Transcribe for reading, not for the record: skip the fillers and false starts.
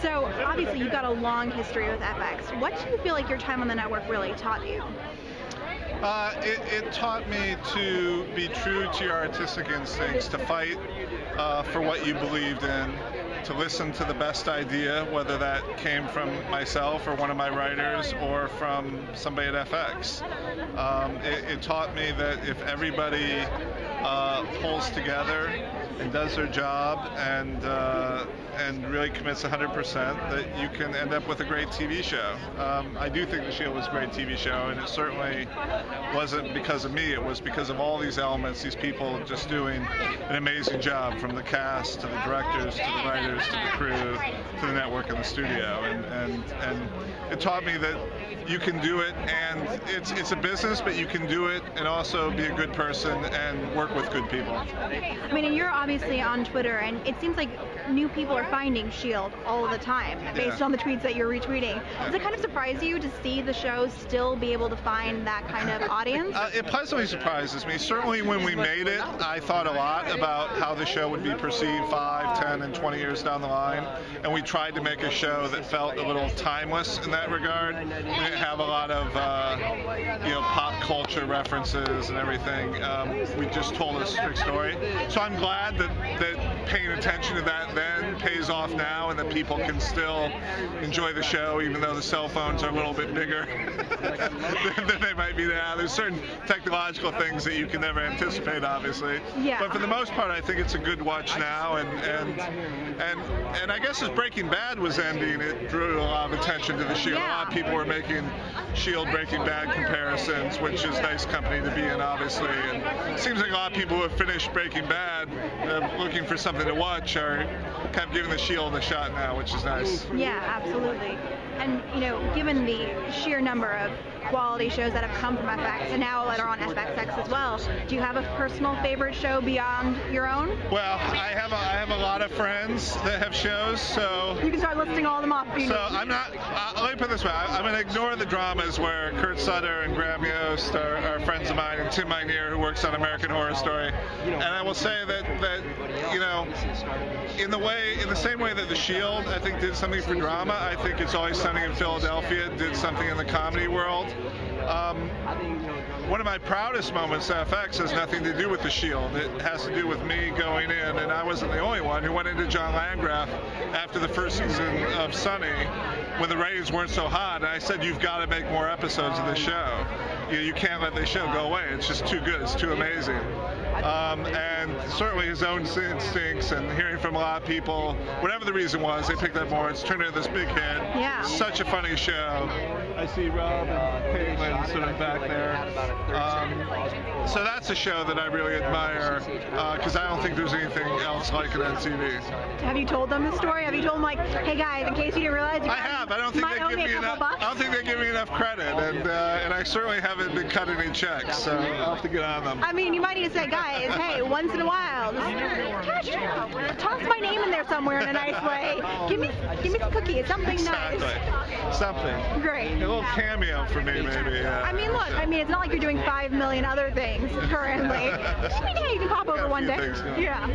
So obviously you've got a long history with FX. What do you feel like your time on the network really taught you? It taught me to be true to your artistic instincts, to fight for what you believed in, to listen to the best idea, whether that came from myself or one of my writers or from somebody at FX. It taught me that if everybody pulls together and does their job and really commits 100%, that you can end up with a great TV show. I do think The Shield was a great TV show, and it certainly wasn't because of me. It was because of all these elements, these people just doing an amazing job, from the cast to the directors to the writers to the crew to the network and the studio. And it taught me that you can do it, and it's a business, but you can do it and also be a good person and work with good people. I mean, and you're obviously on Twitter, and it seems like new people are finding S.H.I.E.L.D. all the time based on the tweets that you're retweeting. Does it kind of surprise you to see the show still be able to find that kind of audience? It pleasantly surprises me. Certainly when we made it, I thought a lot about how the show would be perceived 5, 10, and 20 years down the line, and we tried to make a show that felt a little timeless in that regard. We didn't have a lot of pop culture references and everything. We just told a strict story. So I'm glad that paying attention to that then pays off now, and that people can still enjoy the show even though the cell phones are a little bit bigger than they might be now. There's certain technological things that you can never anticipate, obviously. Yeah. But for the most part, I think it's a good watch now, and I guess as Breaking Bad was ending, it drew a lot of attention to the Shield. Yeah. A lot of people were making Shield Breaking Bad comparisons, which is nice company to be in, obviously. And it seems like a lot of people who have finished Breaking Bad, looking for something to watch, are kind of giving the Shield a shot now, which is nice. Yeah, absolutely. And, given the sheer number of quality shows that have come from FX and now that are on FXX as well, do you have a personal favorite show beyond your own? Well, I have a lot of friends that have shows, so you can start listing all of them off. I'm not. Let me put it this way: I'm going to ignore the dramas where Kurt Sutter and Graham Yost are friends of mine, and Tim Minear, who works on American Horror Story. And I will say that in the same way that The Shield, I think, did something for drama, I think It's Always Sunny in Philadelphia did something in the comedy world. One of my proudest moments at FX has nothing to do with The Shield. It has to do with me going in, and I wasn't the only one who went into John Landgraf after the first season of Sunny when the ratings weren't so hot, and I said, you've got to make more episodes of this show. You can't let this show go away. It's just too good. It's too amazing. And certainly his own instincts, and hearing from a lot of people, whatever the reason was, they picked up more. It's turned into this big hit. Yeah. Such a funny show. I see Rob and Caitlin sort of back there. So that's a show that I really admire, because I don't think there's anything else like it on TV. Have you told them the story? Have you told them, like, hey guys, in case you didn't realize, I have. I don't think they give me enough. I don't think they give me enough credit, and I certainly haven't been cutting any checks, so I'll have to get on them. I mean, you might need to say, guys, hey, once in a while, just toss my name in there somewhere in a nice way. Give me some cookies, something nice. Something. Great. A little cameo for me, maybe. I mean, look, it's not like you're doing 5 million other things currently. Hey, you can pop over one day. Yeah.